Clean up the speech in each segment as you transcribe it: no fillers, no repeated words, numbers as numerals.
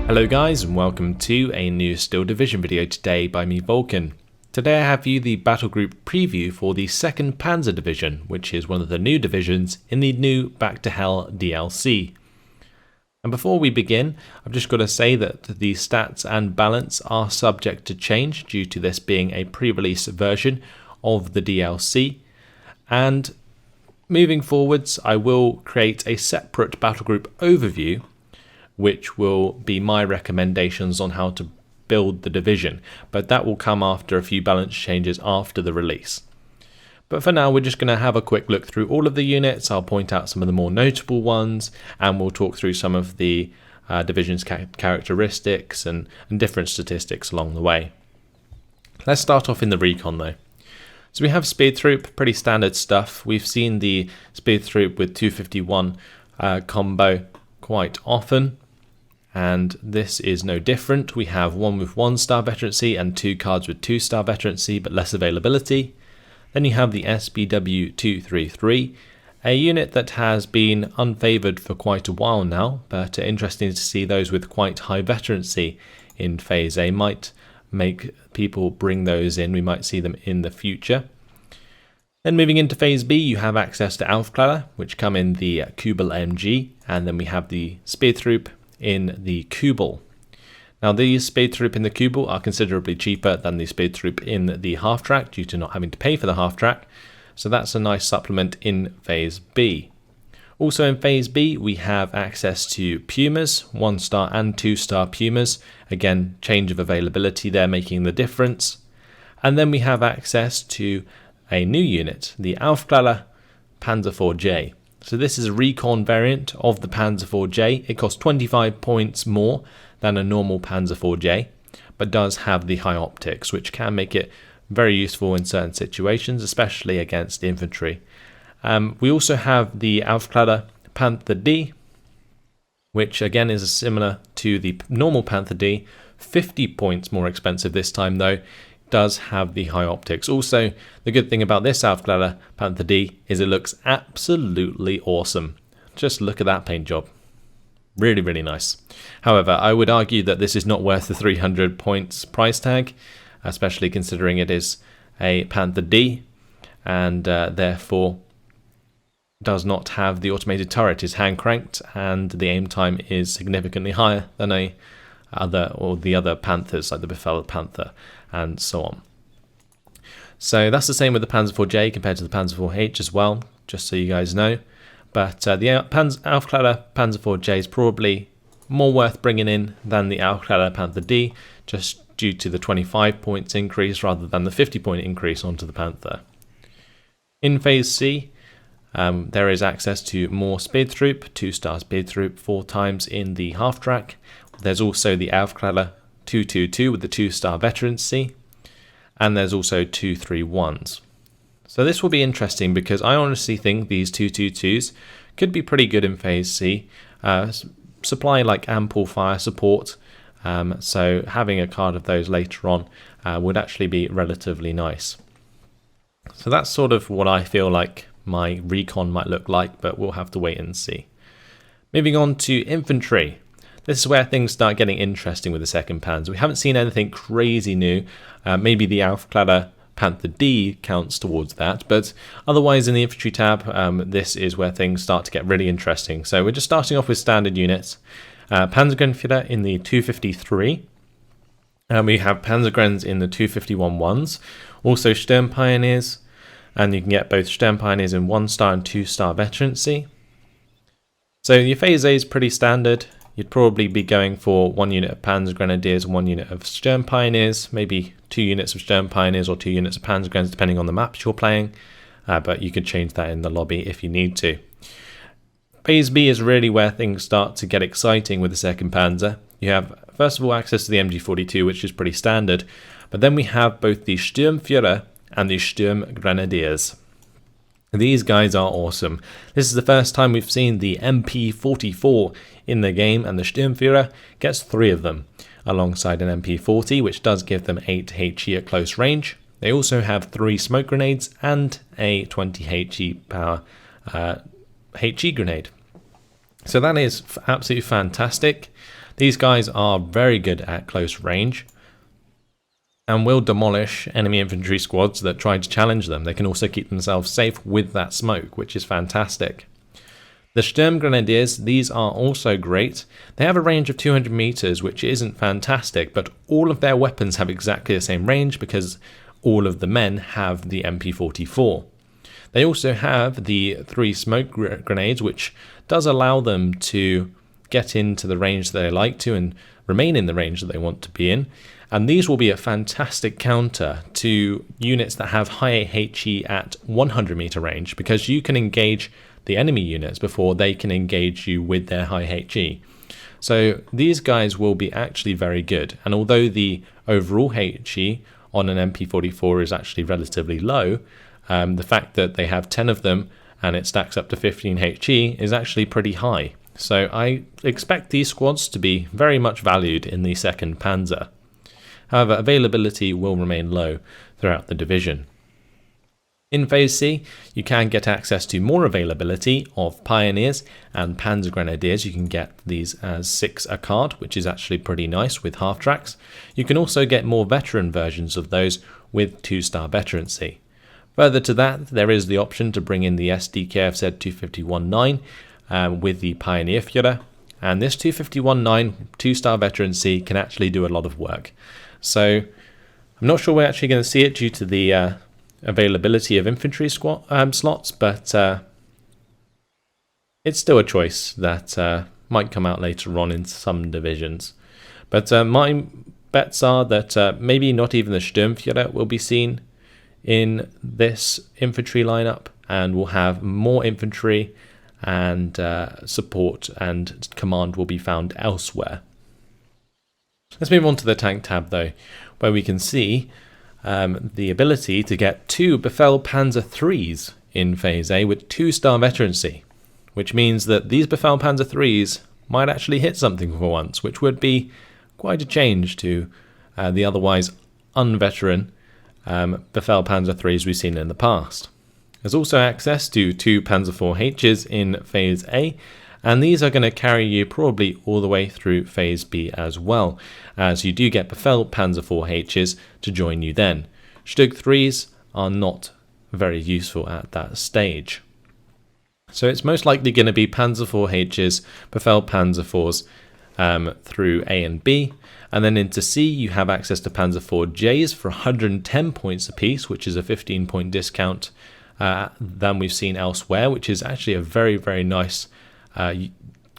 Hello guys, and welcome to a new Steel Division video today by me, Vulcan. Today I have you the Battlegroup preview for the 2nd Panzer Division, which is one of the new divisions in the new Back to Hell DLC. And before we begin, I've just got to say that the stats and balance are subject to change due to this being a pre-release version of the DLC. And moving forwards, I will create a separate Battlegroup overview, which will be my recommendations on how to build the division, but that will come after a few balance changes after the release. But for now, we're just going to have a quick look through all of the units. I'll point out some of the more notable ones, and we'll talk through some of the division's characteristics and different statistics along the way. Let's start off in the recon though. So we have Speed Troop, pretty standard stuff. We've seen the Speed Troop with 251 combo quite often, and this is no different. We have one with 1-star veterancy and 2 cards with 2-star veterancy but less availability. Then you have the SBW233, a unit that has been unfavoured for quite a while now, but interesting to see those with quite high veterancy in Phase A. Might make people bring those in, we might see them in the future. Then moving into Phase B, you have access to Aufklärer, which come in the Kubel MG, and then we have the Speed Troop in the Kubel. Now these Speed Troop in the Kubel are considerably cheaper than the Speed Troop in the half-track due to not having to pay for the half-track, so that's a nice supplement in Phase B. Also in Phase B we have access to Pumas, 1-star and 2-star Pumas, again change of availability there making the difference. And then we have access to a new unit, the Aufklärer Panzer 4J. So this is a recon variant of the Panzer 4J. It costs 25 points more than a normal Panzer 4J, but does have the high optics, which can make it very useful in certain situations, especially against infantry. We also have the Aufklärer Panther D, which again is similar to the normal Panther D, 50 points more expensive this time though. Does have the high optics. Also, the good thing about this Aufklärer Panther D is it looks absolutely awesome. Just look at that paint job. Really, really nice. However, I would argue that this is not worth the 300 points price tag, especially considering it is a Panther D and therefore does not have the automated turret. It's hand cranked and the aim time is significantly higher than the other Panthers like the Befehl Panther and so on. So that's the same with the Panzer 4J compared to the Panzer 4H as well, just so you guys know. But the Aufklärer Panzer 4J is probably more worth bringing in than the Aufklärer Panther D, just due to the 25 points increase rather than the 50 point increase onto the Panther. In Phase C, there is access to more Speed Troop, 2-star Speed Troop 4 times in the half-track. There's also the Aufklärer 222 with the 2-star veterancy, and there's also 231s. So this will be interesting because I honestly think these 222s could be pretty good in Phase C, supply like ample fire support, so having a card of those later on would actually be relatively nice. So that's sort of what I feel like my recon might look like, but we'll have to wait and see. Moving on to infantry. This is where things start getting interesting with the 2nd Panzer. We haven't seen anything crazy new. Maybe the Aufklärer Panther D counts towards that, but otherwise in the infantry tab, this is where things start to get really interesting. So we're just starting off with standard units. Panzergrenführer in the 253. We have Panzergrenz in the 251-1s. Also Sturmpioneers, and you can get both Sturmpioneers in 1-star and 2-star veterancy. So your Phase A is pretty standard. You'd probably be going for 1 unit of Panzer Grenadiers and 1 unit of Sturmpioneers, maybe 2 units of Sturmpioneers or 2 units of Panzergrenz depending on the maps you're playing, but you could change that in the lobby if you need to. Phase B is really where things start to get exciting with the 2nd Panzer. You have first of all access to the MG42, which is pretty standard, but then we have both the Sturmführer and the Sturmgrenadiers. These guys are awesome. This is the first time we've seen the MP44 in the game, and the Sturmführer gets 3 of them, alongside an MP40, which does give them 8 HE at close range. They also have 3 smoke grenades and a 20 HE power HE grenade. So that is absolutely fantastic. These guys are very good at close range and will demolish enemy infantry squads that try to challenge them. They can also keep themselves safe with that smoke, which is fantastic. The Sturmgrenadiers, these are also great. They have a range of 200 meters, which isn't fantastic, but all of their weapons have exactly the same range because all of the men have the MP44. They also have the 3 smoke grenades, which does allow them to get into the range that they like to and remain in the range that they want to be in. And these will be a fantastic counter to units that have high HE at 100 meter range, because you can engage the enemy units before they can engage you with their high HE. So these guys will be actually very good. And although the overall HE on an MP44 is actually relatively low, the fact that they have 10 of them and it stacks up to 15 HE is actually pretty high. So I expect these squads to be very much valued in the 2nd Panzer. However, availability will remain low throughout the division. In Phase C, you can get access to more availability of Pioneers and Panzer Grenadiers. You can get these as 6 a card, which is actually pretty nice with half tracks. You can also get more veteran versions of those with 2-star veterancy. Further to that, there is the option to bring in the SDKFZ 251-9 with the Pioneer Führer, and this 251-9 2-star veterancy can actually do a lot of work. So I'm not sure we're actually going to see it due to the availability of infantry slots, but it's still a choice that might come out later on in some divisions. But my bets are that maybe not even the Sturmführer will be seen in this infantry lineup, and we'll have more infantry, and support and command will be found elsewhere. Let's move on to the tank tab though, where we can see the ability to get 2 Befehl Panzer IIIs in Phase A with 2-star veterancy, which means that these Befehl Panzer IIIs might actually hit something for once, which would be quite a change to the otherwise unveteran Befehl Panzer IIIs we've seen in the past. There's also access to 2 Panzer IV-Hs in Phase A, and these are going to carry you probably all the way through Phase B as well, as you do get Befehl Panzer IV-Hs to join you then. Stug 3s are not very useful at that stage. So it's most likely going to be Panzer IV-Hs, Befehl Panzer IVs through A and B, and then into C you have access to Panzer IV-Js for 110 points apiece, which is a 15-point discount than we've seen elsewhere, which is actually a very, very nice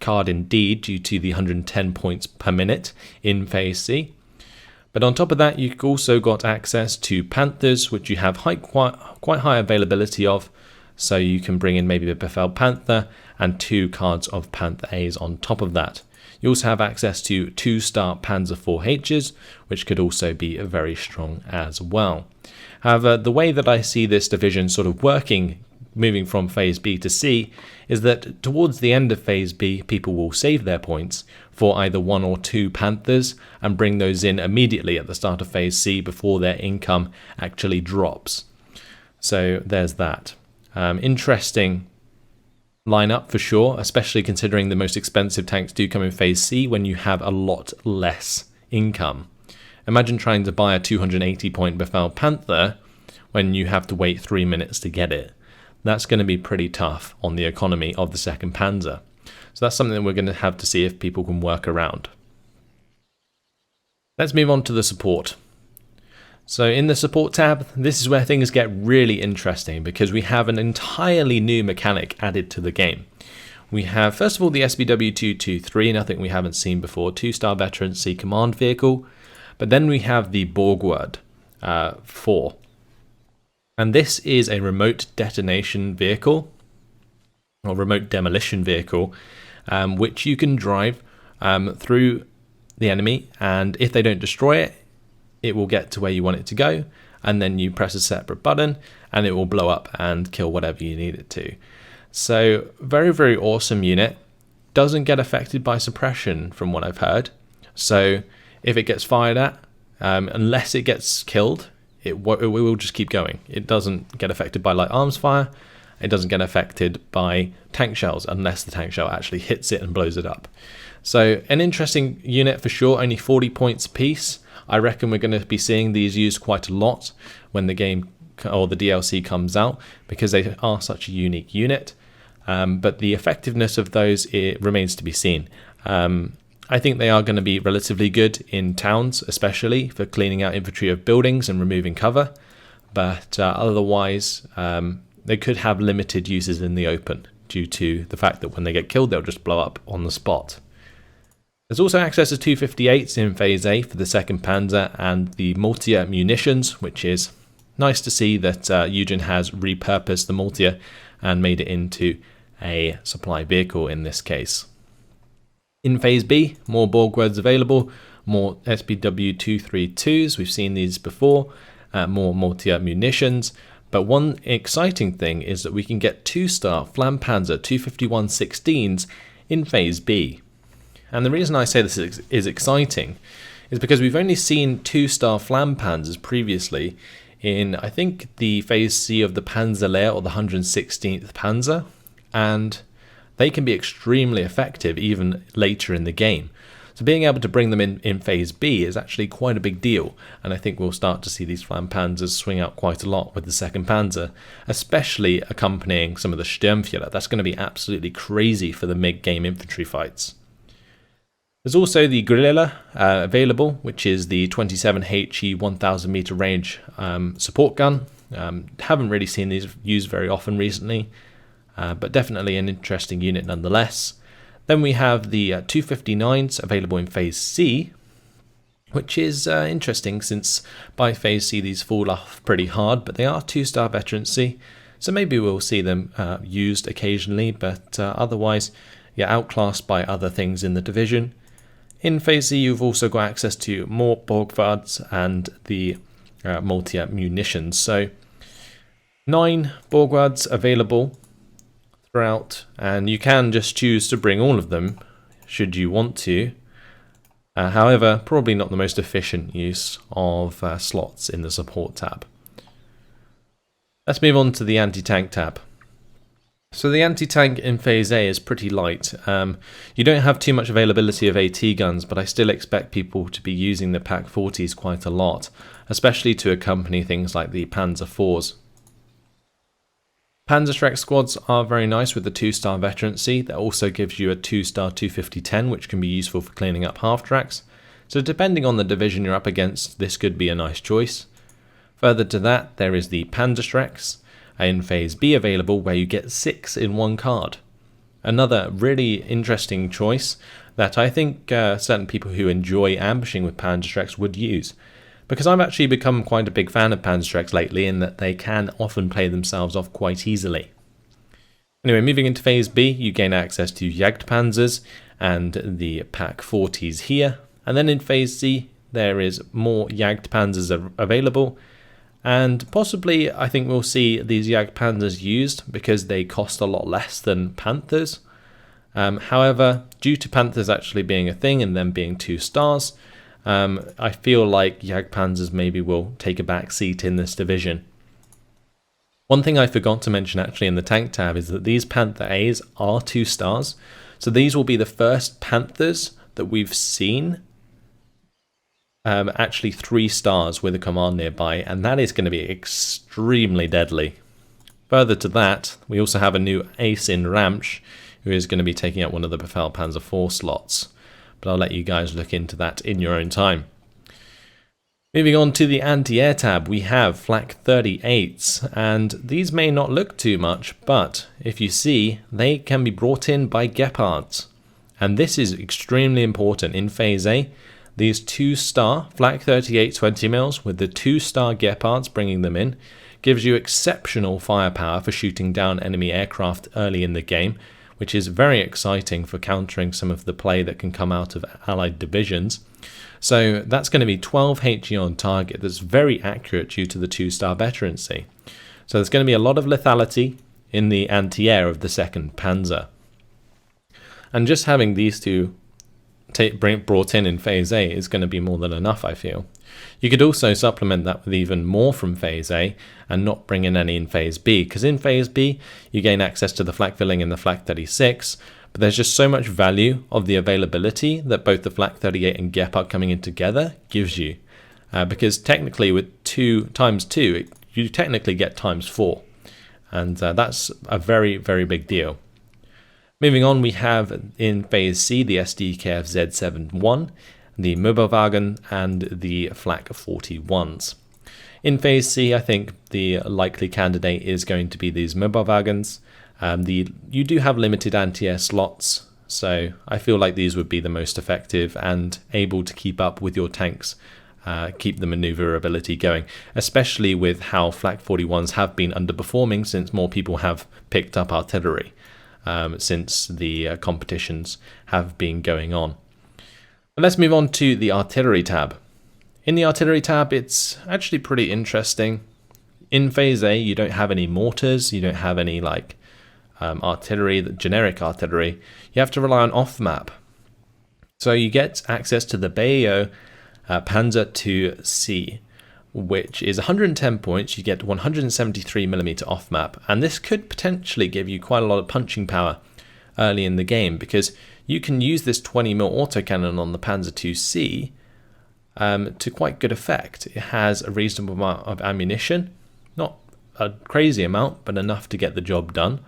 card indeed due to the 110 points per minute in Phase C. But on top of that, you've also got access to Panthers, which you have quite high availability of, so you can bring in maybe a Befehl Panther and 2 cards of Panther A's on top of that. You also have access to 2-star Panzer IV-Hs, which could also be very strong as well. However, the way that I see this division sort of working, moving from Phase B to C, is that towards the end of Phase B, people will save their points for either 1 or 2 Panthers and bring those in immediately at the start of Phase C before their income actually drops. So there's that. Interesting lineup for sure, especially considering the most expensive tanks do come in Phase C when you have a lot less income. Imagine trying to buy a 280 point Befehl Panther when you have to wait 3 minutes to get it. That's going to be pretty tough on the economy of the 2nd Panzer. So that's something that we're going to have to see if people can work around. Let's move on to the support. So in the support tab, this is where things get really interesting because we have an entirely new mechanic added to the game. We have, first of all, the SBW223, nothing we haven't seen before, 2-star veterancy command vehicle. But then we have the Borgward 4. And this is a remote detonation vehicle, or remote demolition vehicle, which you can drive through the enemy, and if they don't destroy it, it will get to where you want it to go, and then you press a separate button and it will blow up and kill whatever you need it to. So very, very awesome unit. Doesn't get affected by suppression from what I've heard. So if it gets fired at, unless it gets killed, it will just keep going. It doesn't get affected by light arms fire, it doesn't get affected by tank shells unless the tank shell actually hits it and blows it up. So an interesting unit for sure, only 40 points apiece. I reckon we're going to be seeing these used quite a lot when the game or the DLC comes out, because they are such a unique unit. But the effectiveness of those, it remains to be seen. I think they are going to be relatively good in towns, especially for cleaning out infantry of buildings and removing cover. But otherwise, they could have limited uses in the open due to the fact that when they get killed, they'll just blow up on the spot. There's also access to 258s in Phase A for the 2nd Panzer and the Mortar munitions, which is nice to see that Eugen has repurposed the Mortar and made it into a supply vehicle in this case. In Phase B, more Borgwards available, more SPW-232s, we've seen these before, more Mortar munitions, but one exciting thing is that we can get 2-star Flampanzer 251-16s in Phase B. And the reason I say this is exciting is because we've only seen 2-star Flampanzers previously in, I think, the Phase C of the Panzerlehr or the 116th Panzer, and they can be extremely effective even later in the game. So being able to bring them in Phase B is actually quite a big deal, and I think we'll start to see these Flampanzers swing out quite a lot with the 2nd Panzer, especially accompanying some of the Sturmführer. That's going to be absolutely crazy for the mid-game infantry fights. There's also the Guerilla available, which is the 27HE 1000 meter range support gun. Haven't really seen these used very often recently, but definitely an interesting unit nonetheless. Then we have the 259s available in Phase C, which is interesting since by Phase C these fall off pretty hard, but they are 2-star veterancy, so maybe we'll see them used occasionally, but otherwise, yeah, outclassed by other things in the division. In Phase C, you've also got access to more Borgwards and the Mortar munitions. So 9 Borgwards available throughout, and you can just choose to bring all of them should you want to. However, probably not the most efficient use of slots in the support tab. Let's move on to the anti-tank tab. So the anti-tank in Phase A is pretty light. You don't have too much availability of AT guns, but I still expect people to be using the Pak 40s quite a lot, especially to accompany things like the Panzer IVs. Panzerschreck squads are very nice with the 2-star veterancy. That also gives you a 2-star 250-10, which can be useful for cleaning up half-tracks. So depending on the division you're up against, this could be a nice choice. Further to that, there is the Panzerschrecks in Phase B available, where you get 6 in one card. Another really interesting choice that I think certain people who enjoy ambushing with Panzerschrecks would use, because I've actually become quite a big fan of Panzerschrecks lately in that they can often play themselves off quite easily. Anyway, moving into Phase B, you gain access to Jagdpanzers and the Pak 40s here, and then in Phase C there is more Jagdpanzers available. And possibly, I think we'll see these Jagdpanzers used because they cost a lot less than Panthers. However, due to Panthers actually being a thing and them being 2 stars, I feel like Jagdpanzers maybe will take a back seat in this division. One thing I forgot to mention actually in the tank tab is that these Panther A's are 2 stars. So these will be the first Panthers that we've seen actually 3 stars with a command nearby, and that is going to be extremely deadly. Further to that, we also have a new ace in Ramsch, who is going to be taking up one of the Befehl Panzer IV slots, but I'll let you guys look into that in your own time. Moving on to the anti-air tab, we have Flak 38s, and these may not look too much, but if you see, they can be brought in by Gepards, and this is extremely important in Phase A. These 2-star Flak 38 20mm with the 2-star Gepards bringing them in gives you exceptional firepower for shooting down enemy aircraft early in the game, which is very exciting for countering some of the play that can come out of allied divisions. So that's going to be 12 HE on target. That's very accurate due to the 2-star veterancy. So there's going to be a lot of lethality in the anti-air of the 2nd Panzer. And just having these 2 brought in Phase A is going to be more than enough, I feel. You could also supplement that with even more from Phase A and not bring in any in Phase B, because in Phase B you gain access to the flak filling and the flak 36, but there's just so much value of the availability that both the flak 38 and Gepard coming in together gives you, because technically with 2 times 2 you technically get times 4, and that's a very, very big deal. Moving on, we have in Phase C the SDKF Z71, the Mobilwagen and the flak 41s. In Phase C, I think the likely candidate is going to be these Mobilwagens. You do have limited anti-air slots, so I feel like these would be the most effective and able to keep up with your tanks, keep the maneuverability going, especially with how flak 41s have been underperforming since more people have picked up artillery, since the competitions have been going on. Let's move on to the artillery tab. In the artillery tab, it's actually pretty interesting. In Phase A, you don't have any mortars, you don't have any like artillery, the generic artillery. You have to rely on off-map. So you get access to the BAO Panzer 2C, which is 110 points. You get 173mm off-map, and this could potentially give you quite a lot of punching power early in the game, because you can use this 20mm autocannon on the Panzer 2C to quite good effect. It has a reasonable amount of ammunition, not a crazy amount, but enough to get the job done.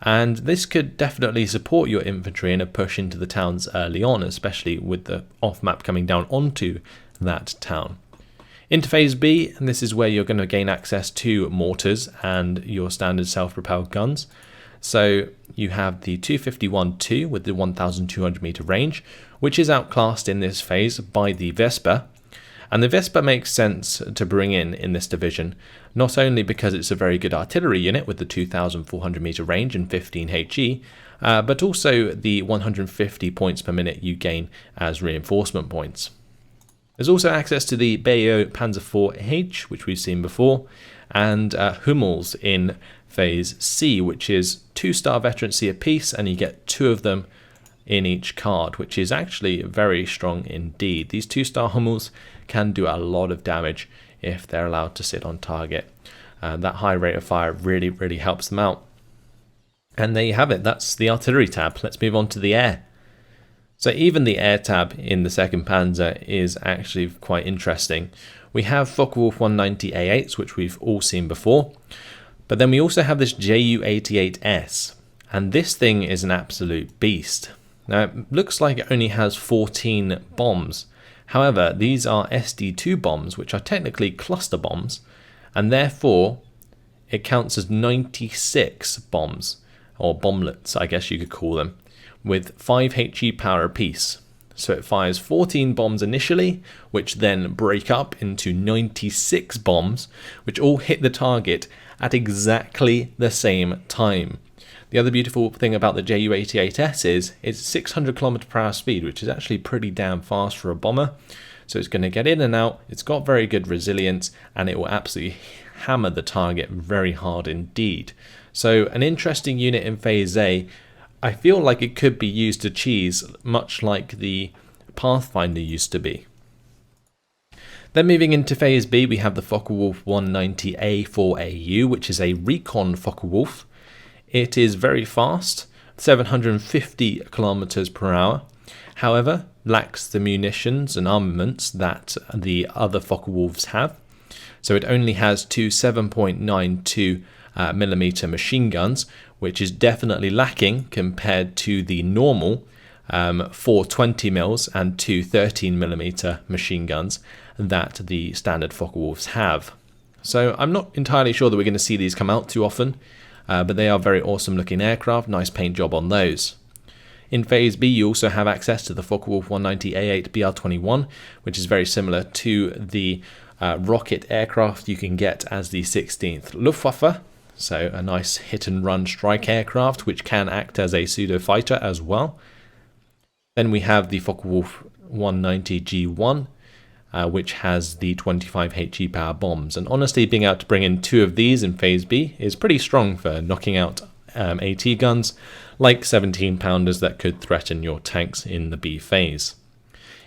And this could definitely support your infantry in a push into the towns early on, especially with the off-map coming down onto that town. Interphase B, and this is where you're going to gain access to mortars and your standard self-propelled guns. So you have the 251-2 with the 1,200 meter range, which is outclassed in this phase by the Vespa. And the Vespa makes sense to bring in this division, not only because it's a very good artillery unit with the 2,400 meter range and 15 HE, but also the 150 points per minute you gain as reinforcement points. There's also access to the BAO Panzer 4H, which we've seen before, and Hummels in Phase C, which is 2-star veterancy apiece, and you get 2 of them in each card, which is actually very strong indeed. These 2-star Hummels can do a lot of damage if they're allowed to sit on target. That high rate of fire really, really helps them out. And there you have it, that's the artillery tab. Let's move on to the air. So even the air tab in the 2nd Panzer is actually quite interesting. We have Focke-Wulf 190A8s, which we've all seen before, but then we also have this Ju-88S, and this thing is an absolute beast. Now it looks like it only has 14 bombs. However, these are SD2 bombs, which are technically cluster bombs, and therefore it counts as 96 bombs, or bomblets I guess you could call them, with 5 HE power apiece. So it fires 14 bombs initially, which then break up into 96 bombs, which all hit the target at exactly the same time. The other beautiful thing about the Ju-88S is it's 600 km/h speed, which is actually pretty damn fast for a bomber. So it's going to get in and out, it's got very good resilience, and it will absolutely hammer the target very hard indeed. So an interesting unit in Phase A. I feel like it could be used to cheese, much like the Pathfinder used to be. Then moving into Phase B, we have the Focke-Wulf 190A4AU, which is a recon Focke-Wulf. It is very fast, 750 km/h. However, lacks the munitions and armaments that the other Focke-Wulfs have. So it only has 2 7.92mm machine guns, which is definitely lacking compared to the normal 4 20mm and 2 13mm machine guns that the standard Focke-Wulfs have. So I'm not entirely sure that we're going to see these come out too often, but they are very awesome looking aircraft, nice paint job on those. In Phase B, you also have access to the Focke-Wulf 190A8 BR21, which is very similar to the rocket aircraft you can get as the 16th Luftwaffe. So a nice hit and run strike aircraft, which can act as a pseudo fighter as well. Then we have the Focke-Wulf 190G1, which has the 25 HE power bombs. And honestly, being able to bring in 2 of these in Phase B is pretty strong for knocking out AT guns like 17 pounders that could threaten your tanks in the B phase.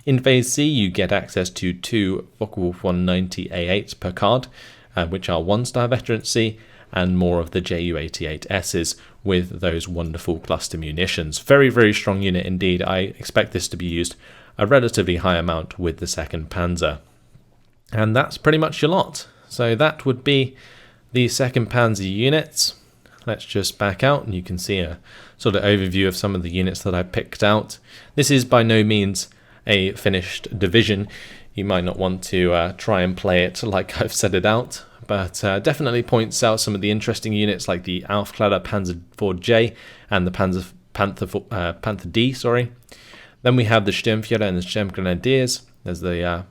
In Phase C, you get access to 2 Focke-Wulf 190A8 per card, which are 1-star veterancy, and more of the Ju-88Ss with those wonderful cluster munitions. Very, very strong unit indeed. I expect this to be used a relatively high amount with the 2nd Panzer. And that's pretty much your lot. So that would be the 2nd Panzer units. Let's just back out and you can see a sort of overview of some of the units that I picked out. This is by no means a finished division. You might not want to try and play it like I've set it out, but definitely points out some of the interesting units like the Aufkläder Panzer IV-J and the Panther D. Then we have the Sturmführer and the Sturmgrenadiers. There's the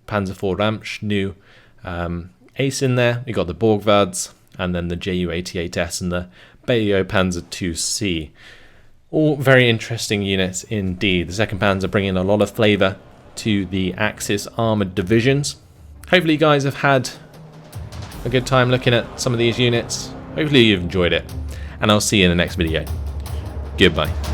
Panzer IV Ramsch new ace in there. We got the Borgwards, and then the Ju-88S and the Beio Panzer II-C. All very interesting units indeed. The 2nd Panzer bringing a lot of flavour to the Axis armoured divisions. Hopefully you guys have had a good time looking at some of these units. Hopefully you've enjoyed it. And I'll see you in the next video. Goodbye.